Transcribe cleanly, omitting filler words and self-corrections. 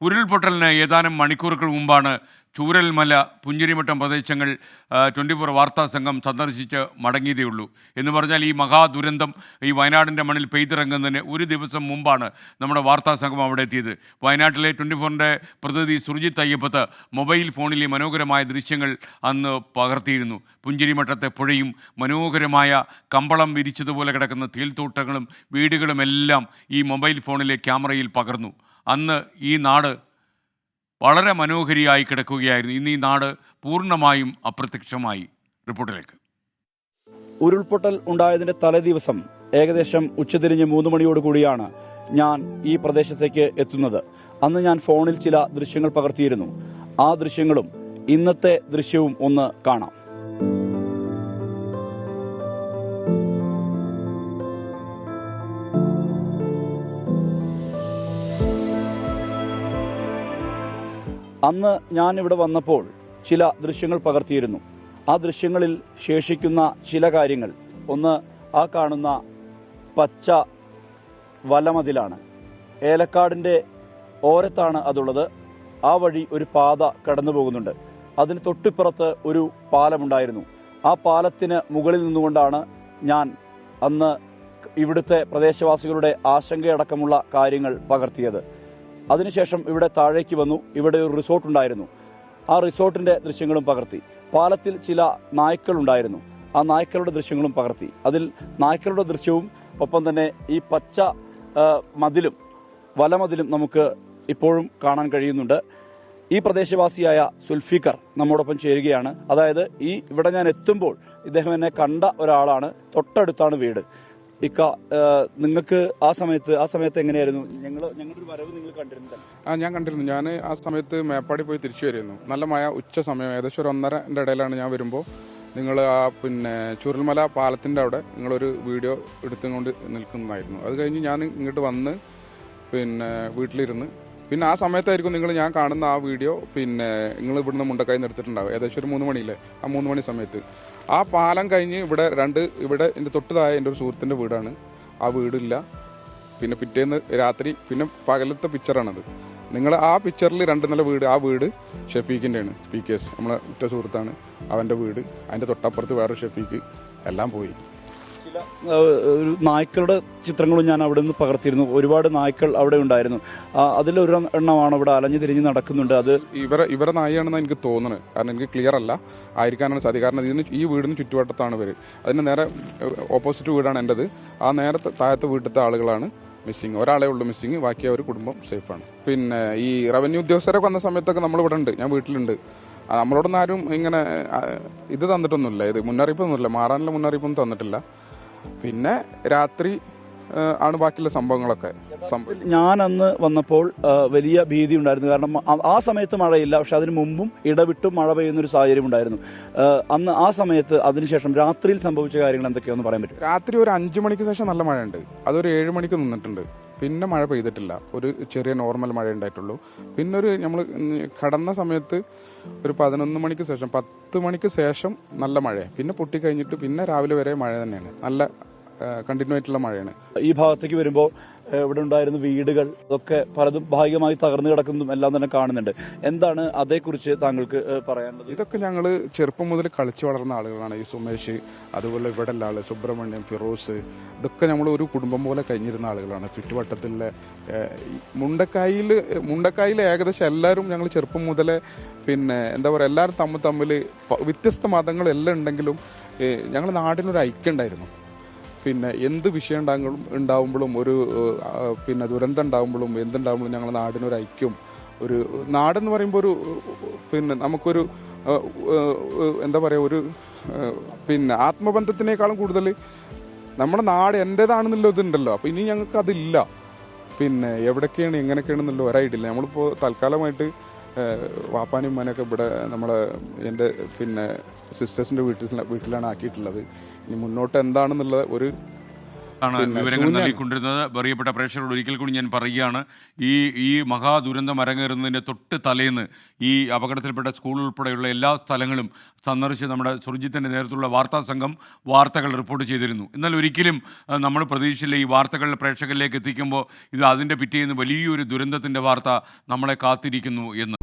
ഉരുൾപൊട്ടലിന് ഏതാനും മണിക്കൂറുകൾ മുമ്പാണ് ചൂരൽമല പുഞ്ചിരിമട്ടം പ്രദേശങ്ങൾ 24 വാർത്താ സംഘം സന്ദർശിച്ച് മടങ്ങിയതേയുള്ളൂ. എന്ന് പറഞ്ഞാൽ ഈ മഹാദുരന്തം ഈ വയനാടിൻ്റെ മണ്ണിൽ പെയ്തിറങ്ങുന്നതിന് ഒരു ദിവസം മുമ്പാണ് നമ്മുടെ വാർത്താ സംഘം അവിടെ എത്തിയത്. വയനാട്ടിലെ 24ൻ്റെ പ്രതിനിധി സുർജിത്ത് അയ്യപ്പത്ത് മൊബൈൽ ഫോണിലെ മനോഹരമായ ദൃശ്യങ്ങൾ അന്ന് പകർത്തിയിരുന്നു. പുഞ്ചിരിമട്ടത്തെ പുഴയും മനോഹരമായ കമ്പളം വിരിച്ചതുപോലെ കിടക്കുന്ന തേൽത്തോട്ടങ്ങളും വീടുകളുമെല്ലാം ഈ മൊബൈൽ ഫോണിലെ ക്യാമറയിൽ പകർന്നു. അന്ന് ഈ നാട് വളരെ മനോഹരിയായി കിടക്കുകയായിരുന്നു. ഇന്ന് ഈ നാട് പൂർണ്ണമായും അപ്രത്യക്ഷമായി. റിപ്പോർട്ടിലേക്ക്. ഉരുൾപൊട്ടൽ ഉണ്ടായതിന്റെ തലേ ദിവസം ഏകദേശം ഉച്ചതിരിഞ്ഞ് 3 മണിയോടുകൂടിയാണ് ഞാൻ ഈ പ്രദേശത്തേക്ക് എത്തുന്നത്. അന്ന് ഞാൻ ഫോണിൽ ചില ദൃശ്യങ്ങൾ പകർത്തിയിരുന്നു. ആ ദൃശ്യങ്ങളും ഇന്നത്തെ ദൃശ്യവും ഒന്ന് കാണാം. അന്ന് ഞാൻ ഇവിടെ വന്നപ്പോൾ ചില ദൃശ്യങ്ങൾ പകർത്തിയിരുന്നു. ആ ദൃശ്യങ്ങളിൽ ശേഷിക്കുന്ന ചില കാര്യങ്ങൾ, ഒന്ന് ആ കാണുന്ന പച്ച വലമതിലാണ്. ഏലക്കാടിൻ്റെ ഓരത്താണ് അതുള്ളത്. ആ വഴി ഒരു പാത കടന്നു പോകുന്നുണ്ട്. അതിന് തൊട്ടിപ്പുറത്ത് ഒരു പാലമുണ്ടായിരുന്നു. ആ പാലത്തിന് മുകളിൽ നിന്നുകൊണ്ടാണ് ഞാൻ അന്ന് ഇവിടുത്തെ പ്രദേശവാസികളുടെ ആശങ്കയടക്കമുള്ള കാര്യങ്ങൾ പകർത്തിയത്. അതിനുശേഷം ഇവിടെ താഴേക്ക് വന്നു. ഇവിടെ ഒരു റിസോർട്ട് ഉണ്ടായിരുന്നു. ആ റിസോർട്ടിന്റെ ദൃശ്യങ്ങളും പകർത്തി. പാലത്തിൽ ചില നായ്ക്കളുണ്ടായിരുന്നു. ആ നായ്ക്കളുടെ ദൃശ്യങ്ങളും പകർത്തി. അതിൽ നായ്ക്കളുടെ ദൃശ്യവും ഒപ്പം തന്നെ ഈ പച്ച മതിലും വലമതിലും നമുക്ക് ഇപ്പോഴും കാണാൻ കഴിയുന്നുണ്ട്. ഈ പ്രദേശവാസിയായ സുൽഫിക്കർ നമ്മോടൊപ്പം ചേരുകയാണ്. അതായത് ഇവിടെ ഞാൻ എത്തുമ്പോൾ ഇദ്ദേഹം എന്നെ കണ്ട ഒരാളാണ്. തൊട്ടടുത്താണ് വീട്. ഇക്ക, നിങ്ങൾക്ക് ആ സമയത്ത് എങ്ങനെയായിരുന്നു? ഞങ്ങളുടെ വരവ് നിങ്ങൾ കണ്ടിരുന്നില്ല? ഞാൻ കണ്ടിരുന്നു. ഞാൻ ആ സമയത്ത് മേപ്പാടി പോയി തിരിച്ചു വരുന്നു. നല്ല മഴ, ഉച്ച സമയം, ഏകദേശം ഒരു 1:30 ഇടയിലാണ് ഞാൻ വരുമ്പോൾ നിങ്ങൾ ചുരുൾമല പാലത്തിൻ്റെ അവിടെ നിങ്ങളൊരു വീഡിയോ എടുത്തുകൊണ്ട് നിൽക്കുന്നതായിരുന്നു. അത് കഴിഞ്ഞ് ഞാൻ ഇങ്ങോട്ട് വന്ന് വീട്ടിലിരുന്ന് ആ സമയത്തായിരിക്കും ഞാൻ കാണുന്ന ആ വീഡിയോ നിങ്ങൾ ഇവിടുന്ന് മുണ്ടക്കായി എടുത്തിട്ടുണ്ടാവും. ഏകദേശം ഒരു 3 മണിയില്ലേ, ആ 3 മണി സമയത്ത് ആ പാലം കഴിഞ്ഞ് ഇവിടെ എൻ്റെ തൊട്ടതായ എൻ്റെ ഒരു സുഹൃത്തിൻ്റെ വീടാണ്. ആ വീടില്ല. പിറ്റേന്ന് രാത്രി പകലത്തെ പിക്ചറാണത്. നിങ്ങൾ ആ പിക്ചറിൽ 2 നില വീട്, ആ വീട് ഷെഫീഖിൻ്റെയാണ്. PKS നമ്മളെ ഉറ്റ സുഹൃത്താണ്. അവൻ്റെ വീട്, അതിൻ്റെ തൊട്ടപ്പുറത്ത് വേറെ ഷെഫീഖ്, എല്ലാം പോയി. ചില ഒരു നായ്ക്കളുടെ ചിത്രങ്ങളും ഞാൻ അവിടെ നിന്ന് പകർത്തിയിരുന്നു. ഒരുപാട് നായ്ക്കൾ അവിടെ ഉണ്ടായിരുന്നു. അതിലൊരു എണ്ണമാണ് ഇവിടെ അലഞ്ഞു തിരിഞ്ഞ് നടക്കുന്നുണ്ട്. അത് ഇവരെ നായാണെന്ന് എനിക്ക് തോന്നുന്നത്. കാരണം എനിക്ക് ക്ലിയർ അല്ല, ആയിരിക്കാനാണ് സാധ്യത. കാരണം ഈ വീടിന് ചുറ്റുവട്ടത്താണ് ഇവർ. അതിന് നേരെ ഓപ്പോസിറ്റ് വീടാണ് എൻ്റെത്. ആ നേരെ താഴത്തെ വീട്ടിലത്തെ ആളുകളാണ് മിസ്സിങ്. ഒരാളെ ഉള്ളൂ മിസ്സിങ്. ബാക്കി അവർ കുടുംബം സേഫാണ്. ഈ റവന്യൂ ഉദ്യോഗസ്ഥരൊക്കെ വന്ന സമയത്തൊക്കെ നമ്മളിവിടെ ഉണ്ട്, ഞാൻ വീട്ടിലുണ്ട്. നമ്മളോടൊന്നും ആരും ഇങ്ങനെ ഇത് തന്നിട്ടൊന്നുമില്ല, ഇത് മുന്നറിയിപ്പൊന്നുമില്ല, മാറാനുള്ള മുന്നറിയിപ്പൊന്നും തന്നിട്ടില്ല. രാത്രി ആണ് ബാക്കിയുള്ള സംഭവങ്ങളൊക്കെ. ഞാൻ അന്ന് വന്നപ്പോൾ വലിയ ഭീതി ഉണ്ടായിരുന്നു. കാരണം ആ സമയത്ത് മഴയില്ല, പക്ഷെ അതിന് മുമ്പും ഇടവിട്ടും മഴ പെയ്യുന്ന ഒരു സാഹചര്യം ഉണ്ടായിരുന്നു അന്ന്. ആ സമയത്ത് അതിനുശേഷം രാത്രിയിൽ സംഭവിച്ച കാര്യങ്ങൾ എന്തൊക്കെയാണെന്ന് പറയാൻ പറ്റും? രാത്രി ഒരു 5 മണിക്ക് ശേഷം നല്ല മഴയുണ്ട്. അതൊരു 7 മണിക്ക് നിന്നിട്ടുണ്ട്. മഴ പെയ്തിട്ടില്ല. ഒരു ചെറിയ നോർമൽ മഴ ഉണ്ടായിട്ടുള്ളൂ. നമ്മൾ കടന്ന സമയത്ത് ഒരു 11 മണിക്ക് ശേഷം 10 മണിക്ക് ശേഷം നല്ല മഴ. പൊട്ടിക്കഴിഞ്ഞിട്ട് രാവിലെ വരെ മഴ തന്നെയാണ്. നല്ല കണ്ടിന്യൂ ആയിട്ടുള്ള മഴയാണ്. ഈ ഭാഗത്തേക്ക് വരുമ്പോൾ ഇവിടെ ഉണ്ടായിരുന്ന വീടുകൾ ഒക്കെ പലതും ഭാഗികമായി തകർന്നു കിടക്കുന്നതും എല്ലാം തന്നെ കാണുന്നുണ്ട്. എന്താണ് അതേക്കുറിച്ച് താങ്കൾക്ക് പറയാനുള്ളത്? ഇതൊക്കെ ഞങ്ങൾ ചെറുപ്പം മുതൽ കളിച്ചു വളർന്ന ആളുകളാണ്. ഈ സുമേഷ്, അതുപോലെ ഇവിടെ ഉള്ള ആള് സുബ്രഹ്മണ്യം, ഫിറോസ്, ഇതൊക്കെ നമ്മൾ ഒരു കുടുംബം പോലെ കഴിഞ്ഞിരുന്ന ആളുകളാണ്. ചുറ്റുവട്ടത്തിലെ മുണ്ടക്കായിൽ ഏകദേശം എല്ലാവരും ഞങ്ങൾ ചെറുപ്പം മുതലേ എന്താ പറയുക, എല്ലാവരും തമ്മിൽ വ്യത്യസ്ത മതങ്ങളെല്ലാം ഉണ്ടെങ്കിലും ഞങ്ങൾ നാടിനൊരു ഐക്യം ഉണ്ടായിരുന്നു. എന്ത് വിഷയം ഉണ്ടാവുമ്പോഴും ഒരു ദുരന്തം ഉണ്ടാവുമ്പോഴും എന്തുണ്ടാവുമ്പോഴും ഞങ്ങളുടെ നാടിനൊരു ഐക്യം, ഒരു നാടെന്ന് പറയുമ്പോൾ ഒരു നമുക്കൊരു എന്താ പറയുക, ഒരു ആത്മബന്ധത്തിനേക്കാളും കൂടുതൽ നമ്മുടെ നാട് എൻ്റേതാണെന്നുള്ള ഇതുണ്ടല്ലോ. അപ്പോൾ ഇനി ഞങ്ങൾക്ക് അതില്ല. എവിടൊക്കെയാണ് എങ്ങനെയൊക്കെയാണെന്നുള്ള ഒരൈഡില്ല. നമ്മളിപ്പോൾ തൽക്കാലമായിട്ട് വാപ്പാനും ഉമ്മാനൊക്കെ ഇവിടെ എൻ്റെ സിസ്റ്റേഴ്സിൻ്റെ വീട്ടിലാണ് ആക്കിയിട്ടുള്ളത്. ഇനി മുന്നോട്ട് എന്താണെന്നുള്ള ആണ് വിവരങ്ങൾ നൽകിക്കൊണ്ടിരുന്നത്. പ്രിയപ്പെട്ട പ്രേക്ഷകരോട് ഒരിക്കൽ കൂടി ഞാൻ പറയുകയാണ്, ഈ മഹാദുരന്തം അരങ്ങേറുന്നതിൻ്റെ തൊട്ട് തലേന്ന് ഈ അപകടത്തിൽപ്പെട്ട സ്കൂൾ ഉൾപ്പെടെയുള്ള എല്ലാ സ്ഥലങ്ങളും സന്ദർശിച്ച് നമ്മുടെ സുർജിത്തിൻ്റെ നേതൃത്വത്തിലുള്ള വാർത്താ സംഘം വാർത്തകൾ റിപ്പോർട്ട് ചെയ്തിരുന്നു. എന്നാൽ ഒരിക്കലും നമ്മൾ പ്രതീക്ഷിച്ചില്ല ഈ വാർത്തകൾ പ്രേക്ഷകരിലേക്ക് എത്തിക്കുമ്പോൾ ഇത് അതിൻ്റെ പിറ്റേന്ന് വലിയൊരു ദുരന്തത്തിൻ്റെ വാർത്ത നമ്മളെ കാത്തിരിക്കുന്നു എന്ന്.